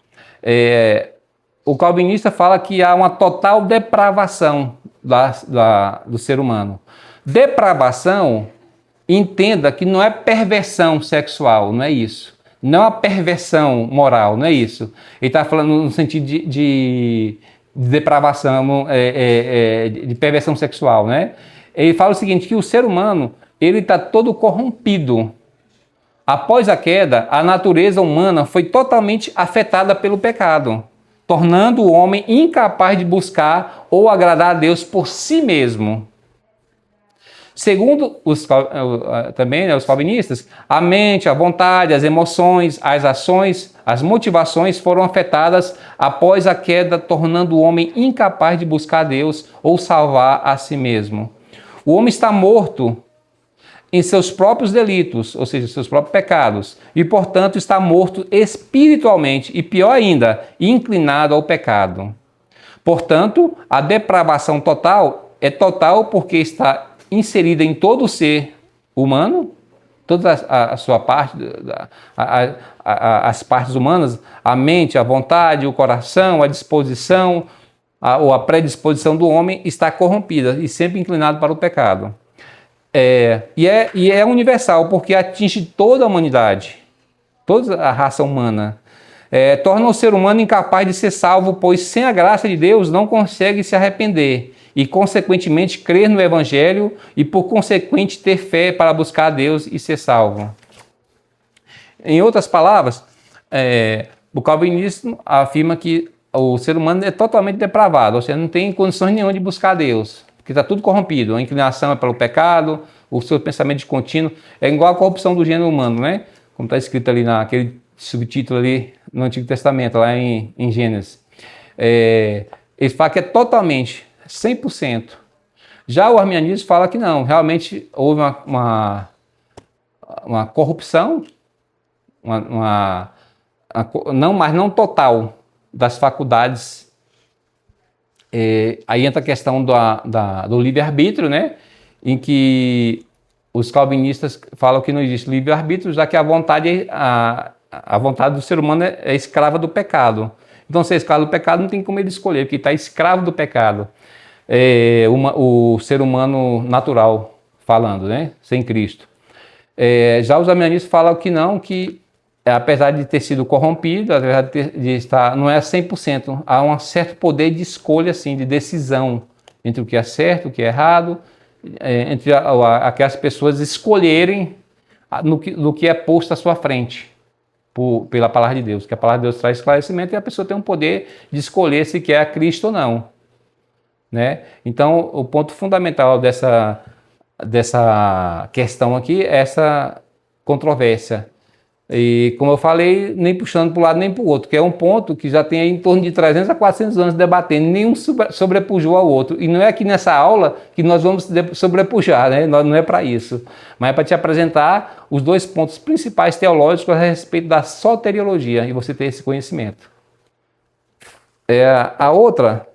O calvinista fala que há uma total depravação do ser humano. Depravação, entenda que não é perversão sexual, não é isso. Não é uma perversão moral, não é isso. Ele está falando no sentido de depravação, de perversão sexual, né? Ele fala o seguinte, que o ser humano, ele está todo corrompido. Após a queda, a natureza humana foi totalmente afetada pelo pecado, tornando o homem incapaz de buscar ou agradar a Deus por si mesmo. Segundo também, né, os calvinistas, a mente, a vontade, as emoções, as ações, as motivações foram afetadas após a queda, tornando o homem incapaz de buscar Deus ou salvar a si mesmo. O homem está morto em seus próprios delitos, ou seja, seus próprios pecados, e, portanto, está morto espiritualmente e, pior ainda, inclinado ao pecado. Portanto, a depravação total é total porque está inserida em todo o ser humano, toda a sua parte, as partes humanas, a mente, a vontade, o coração, a disposição ou a predisposição do homem está corrompida e sempre inclinado para o pecado. E é universal, porque atinge toda a humanidade, toda a raça humana. Torna o ser humano incapaz de ser salvo, pois sem a graça de Deus não consegue se arrepender e, consequentemente, crer no Evangelho e, por consequente, ter fé para buscar a Deus e ser salvo. Em outras palavras, o calvinismo afirma que o ser humano é totalmente depravado, ou seja, não tem condições nenhuma de buscar a Deus, porque está tudo corrompido. A inclinação é pelo pecado, o seu pensamento de contínuo é igual à corrupção do gênero humano, né? Como está escrito ali naquele subtítulo ali no Antigo Testamento, lá em Gênesis. Ele fala que é totalmente, 100%. Já o arminianismo fala que não, realmente houve uma corrupção, mas não total das faculdades. Aí entra a questão do livre-arbítrio, né? Em que os calvinistas falam que não existe livre-arbítrio, já que a vontade do ser humano é escrava do pecado. Então, se é escravo do pecado, não tem como ele escolher, porque está escravo do pecado. O ser humano natural, falando, né? Sem Cristo. Já os arminianistas falam que não, que apesar de ter sido corrompido, apesar de estar, não é 100%, há um certo poder de escolha, assim, de decisão entre o que é certo, o que é errado, entre aquelas pessoas escolherem no que é posto à sua frente pela palavra de Deus, que a palavra de Deus traz esclarecimento e a pessoa tem um poder de escolher se quer a Cristo ou não, né? Então, o ponto fundamental dessa questão aqui é essa controvérsia. E, como eu falei, nem puxando para um lado nem para o outro, que é um ponto que já tem aí em torno de 300 a 400 anos debatendo, nenhum sobrepujou ao outro. E não é aqui nessa aula que nós vamos sobrepujar, né? Não é para isso. Mas é para te apresentar os dois pontos principais teológicos a respeito da soteriologia, e você ter esse conhecimento. A outra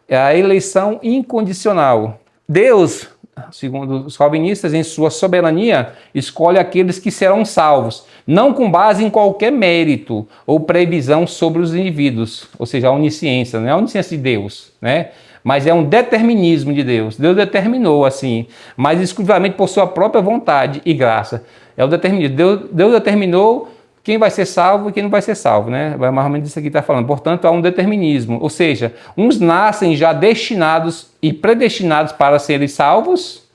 é a eleição incondicional. Deus, segundo os calvinistas, em sua soberania, escolhe aqueles que serão salvos, não com base em qualquer mérito ou previsão sobre os indivíduos, ou seja, a onisciência, não é a onisciência de Deus, né? Mas é um determinismo de Deus. Deus determinou assim, mas exclusivamente por sua própria vontade e graça. É o determinismo. Deus determinou quem vai ser salvo e quem não vai ser salvo, né? Vai mais ou menos isso aqui está falando. Portanto, há um determinismo, ou seja, uns nascem já destinados e predestinados para serem salvos,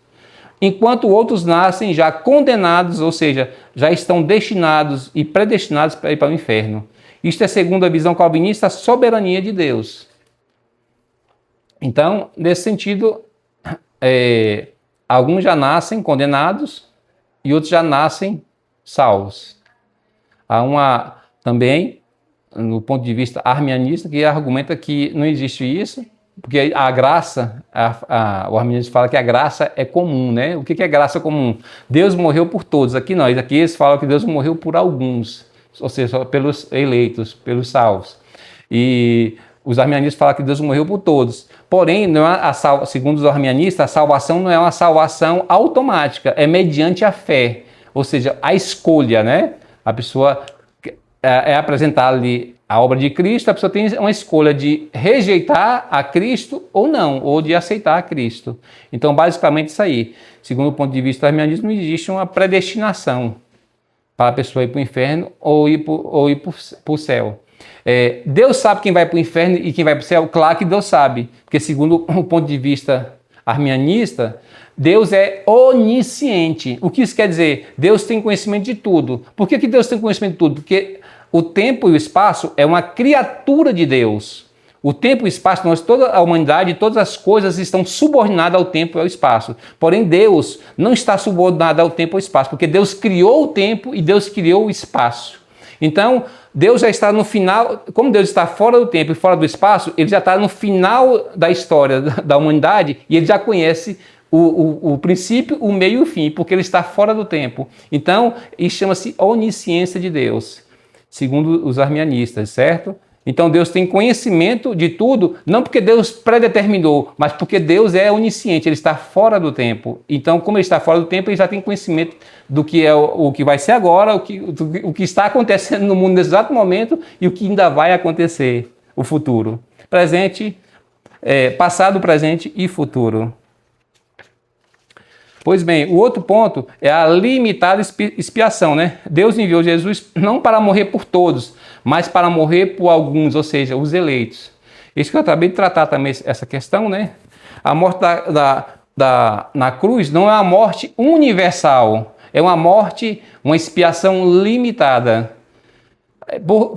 enquanto outros nascem já condenados, ou seja, já estão destinados e predestinados para ir para o inferno. Isto é, segundo a visão calvinista, a soberania de Deus. Então, nesse sentido, alguns já nascem condenados e outros já nascem salvos. Há também, no ponto de vista arminianista, que argumenta que não existe isso, porque a graça, o arminianismo fala que a graça é comum, né? O que é graça comum? Deus morreu por todos. Aqui eles falam que Deus morreu por alguns, ou seja, pelos eleitos, pelos salvos. E os arminianistas falam que Deus morreu por todos. Porém, não é segundo os arminianistas, a salvação não é uma salvação automática, é mediante a fé, ou seja, a escolha, né? A pessoa apresentar ali a obra de Cristo, a pessoa tem uma escolha de rejeitar a Cristo ou não, ou de aceitar a Cristo. Então, basicamente isso aí. Segundo o ponto de vista do arminianismo, não existe uma predestinação para a pessoa ir para o inferno ou ir para o céu. Deus sabe quem vai para o inferno e quem vai para o céu? Claro que Deus sabe, porque segundo o ponto de vista arminianista, Deus é onisciente. O que isso quer dizer? Deus tem conhecimento de tudo. Por que Deus tem conhecimento de tudo? Porque o tempo e o espaço é uma criatura de Deus. O tempo e o espaço, toda a humanidade, todas as coisas estão subordinadas ao tempo e ao espaço. Porém, Deus não está subordinado ao tempo e ao espaço, porque Deus criou o tempo e Deus criou o espaço. Então, Deus já está no final, como Deus está fora do tempo e fora do espaço, ele já está no final da história da humanidade e ele já conhece o princípio, o meio e o fim, porque ele está fora do tempo. Então, isso chama-se onisciência de Deus, segundo os arminianistas, certo? Então Deus tem conhecimento de tudo, não porque Deus predeterminou, mas porque Deus é onisciente, ele está fora do tempo. Então, como ele está fora do tempo, ele já tem conhecimento do que é o que vai ser agora, o que está acontecendo no mundo nesse exato momento e o que ainda vai acontecer, o futuro. Presente, passado, presente e futuro. Pois bem, o outro ponto é a limitada expiação, né? Deus enviou Jesus não para morrer por todos, mas para morrer por alguns, ou seja, os eleitos. Isso que eu acabei de tratar também, essa questão, né? A morte na cruz não é uma morte universal, é uma morte, uma expiação limitada.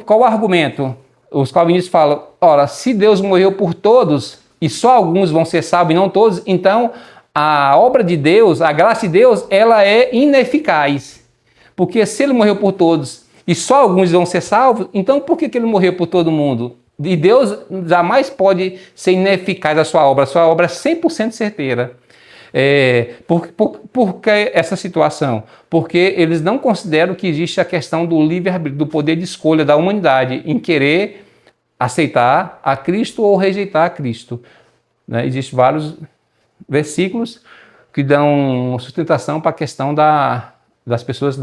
Qual o argumento? Os calvinistas falam, ora, se Deus morreu por todos e só alguns vão ser salvos e não todos, então a obra de Deus, a graça de Deus, ela é ineficaz. Porque se ele morreu por todos e só alguns vão ser salvos, então por que ele morreu por todo mundo? E Deus jamais pode ser ineficaz a sua obra é 100% certeira. Por que essa situação? Porque eles não consideram que existe a questão do livre-arbítrio, do poder de escolha da humanidade em querer aceitar a Cristo ou rejeitar a Cristo. Né? Existem vários versículos que dão sustentação para a questão das pessoas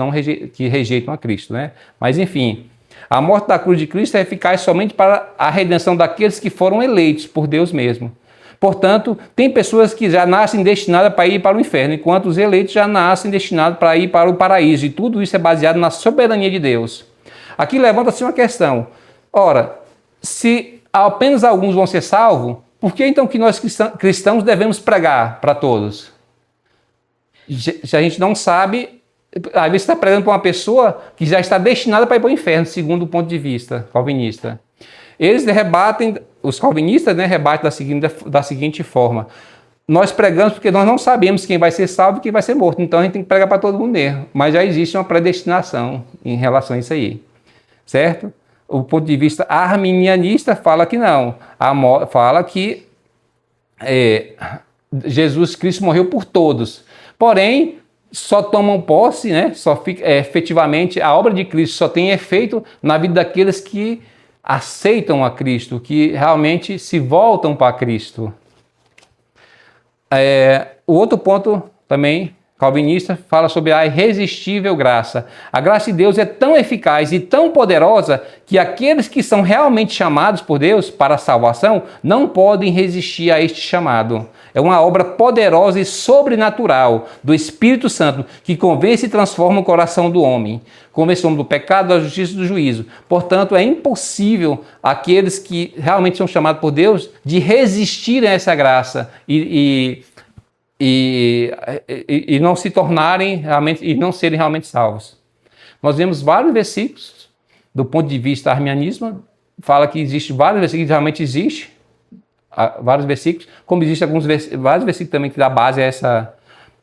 que rejeitam a Cristo, né? Mas enfim, a morte da cruz de Cristo é eficaz somente para a redenção daqueles que foram eleitos por Deus mesmo. Portanto, tem pessoas que já nascem destinadas para ir para o inferno, enquanto os eleitos já nascem destinados para ir para o paraíso. E tudo isso é baseado na soberania de Deus. Aqui levanta-se uma questão. Ora, se apenas alguns vão ser salvos, por que então que nós cristãos devemos pregar para todos? Se a gente não sabe, às vezes está pregando para uma pessoa que já está destinada para ir para o inferno, segundo o ponto de vista calvinista. Eles rebatem, os calvinistas, né, rebatem da seguinte forma: nós pregamos porque nós não sabemos quem vai ser salvo e quem vai ser morto, então a gente tem que pregar para todo mundo mesmo. Mas já existe uma predestinação em relação a isso aí, certo? O ponto de vista arminianista fala que não. Fala que Jesus Cristo morreu por todos. Porém, só tomam posse, né? Efetivamente, a obra de Cristo só tem efeito na vida daqueles que aceitam a Cristo, que realmente se voltam para Cristo. O outro ponto também calvinista fala sobre a irresistível graça. A graça de Deus é tão eficaz e tão poderosa que aqueles que são realmente chamados por Deus para a salvação não podem resistir a este chamado. É uma obra poderosa e sobrenatural do Espírito Santo que convence e transforma o coração do homem. Convence o homem do pecado, da justiça e do juízo. Portanto, é impossível aqueles que realmente são chamados por Deus de resistir a essa graça e não se tornarem realmente, e não serem realmente salvos. Nós vemos vários versículos, do ponto de vista arminianismo, fala que existe vários versículos, realmente existe vários versículos, como existem vários versículos também que dá base a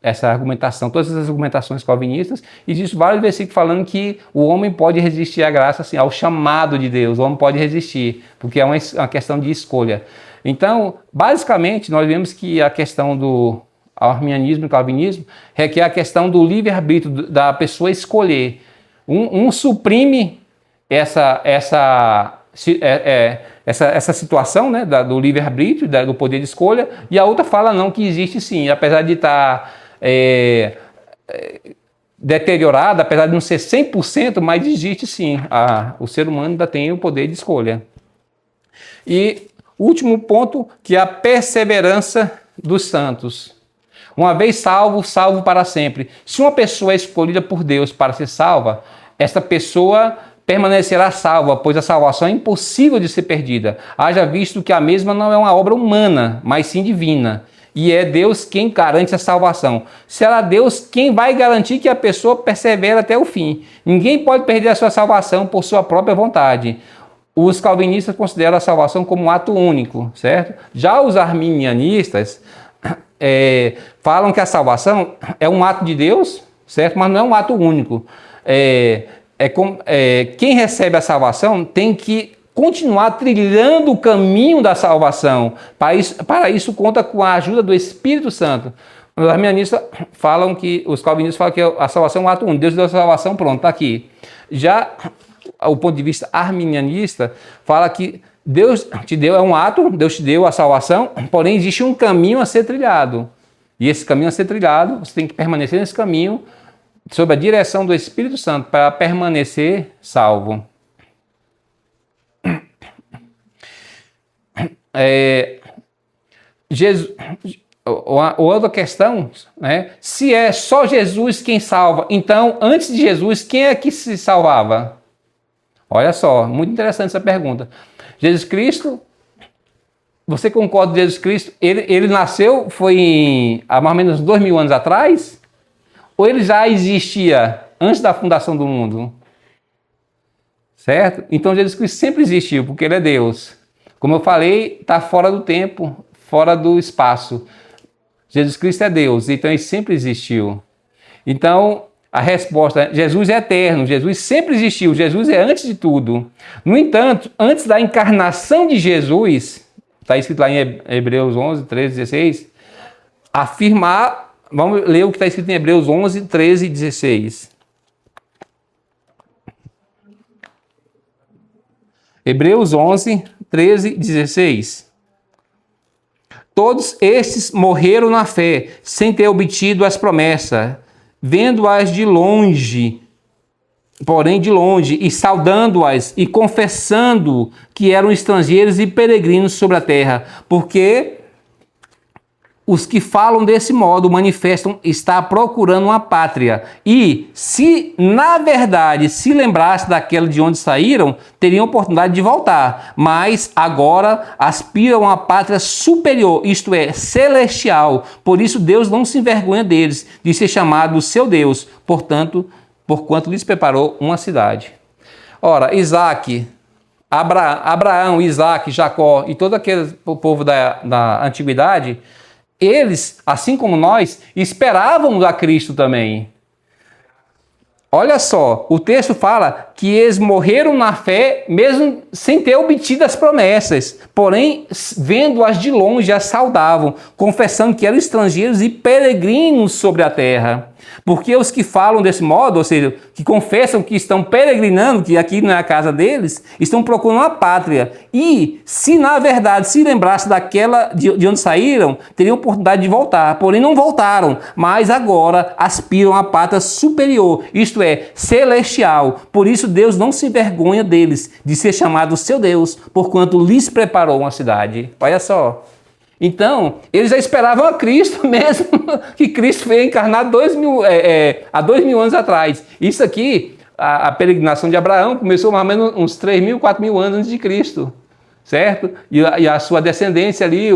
essa argumentação, todas essas argumentações calvinistas. Existem vários versículos falando que o homem pode resistir à graça, assim, ao chamado de Deus, o homem pode resistir, porque é uma questão de escolha. Então, basicamente, nós vemos que a questão do arminianismo e calvinismo requer a questão do livre-arbítrio, da pessoa escolher. Um suprime essa situação, né, do livre-arbítrio, do poder de escolha, e a outra fala não, que existe sim, apesar de estar deteriorada, apesar de não ser 100%, mas existe sim, o ser humano ainda tem o poder de escolha. E o último ponto, que é a perseverança dos santos. Uma vez salvo, salvo para sempre. Se uma pessoa é escolhida por Deus para ser salva, essa pessoa permanecerá salva, pois a salvação é impossível de ser perdida. Haja visto que a mesma não é uma obra humana, mas sim divina. E é Deus quem garante a salvação. Será Deus quem vai garantir que a pessoa persevere até o fim. Ninguém pode perder a sua salvação por sua própria vontade. os calvinistas consideram a salvação como um ato único, certo? Já os arminianistas falam que a salvação é um ato de Deus, certo? Mas não é um ato único. Quem recebe a salvação tem que continuar trilhando o caminho da salvação. Para isso conta com a ajuda do Espírito Santo. Os arminianistas falam que, os calvinistas falam que a salvação é um ato único. Deus deu a salvação, pronto, está aqui. Já o ponto de vista arminianista fala que Deus te deu, é um ato, Deus te deu a salvação, porém existe um caminho a ser trilhado. E esse caminho a ser trilhado, você tem que permanecer nesse caminho sob a direção do Espírito Santo para permanecer salvo. Outra questão, né? Se é só Jesus quem salva, então antes de Jesus, quem é que se salvava? Olha só, muito interessante essa pergunta. Jesus Cristo, você concorda com Jesus Cristo? Ele nasceu, há mais ou menos 2000 anos atrás? Ou ele já existia antes da fundação do mundo? Certo? Então Jesus Cristo sempre existiu, porque ele é Deus. Como eu falei, está fora do tempo, fora do espaço. Jesus Cristo é Deus, então ele sempre existiu. Então, a resposta é: Jesus é eterno, Jesus sempre existiu, Jesus é antes de tudo. No entanto, antes da encarnação de Jesus, está escrito lá em Hebreus 11, 13, 16, vamos ler o que está escrito em Hebreus 11, 13 e 16. Hebreus 11, 13 e 16. Todos estes morreram na fé, sem ter obtido as promessas, vendo-as de longe, porém de longe, e saudando-as, e confessando que eram estrangeiros e peregrinos sobre a terra, porque os que falam desse modo manifestam estar procurando uma pátria. E, se na verdade se lembrasse daquela de onde saíram, teriam oportunidade de voltar. Mas agora aspiram a pátria superior, isto é, celestial. Por isso Deus não se envergonha deles, de ser chamado seu Deus, porquanto lhes preparou uma cidade. Ora, Abraão, Isaac, Jacó e todo aquele povo da antiguidade, eles, assim como nós, esperavam a Cristo também. Olha só, o texto fala que eles morreram na fé, mesmo sem ter obtido as promessas. Porém, vendo-as de longe, as saudavam, confessando que eram estrangeiros e peregrinos sobre a terra. Porque os que falam desse modo, ou seja, que confessam que estão peregrinando, que aqui não é a casa deles, estão procurando uma pátria. E, se na verdade se lembrasse daquela de onde saíram, teriam oportunidade de voltar. Porém, não voltaram, mas agora aspiram à pátria superior, isto é, celestial. Por isso, Deus não se envergonha deles, de ser chamado seu Deus, porquanto lhes preparou uma cidade. Olha só. Então, eles já esperavam a Cristo mesmo, que Cristo veio encarnar há 2000 anos atrás. Isso aqui, a peregrinação de Abraão começou mais ou menos uns 3.000, 4.000 anos antes de Cristo, certo? E a sua descendência ali,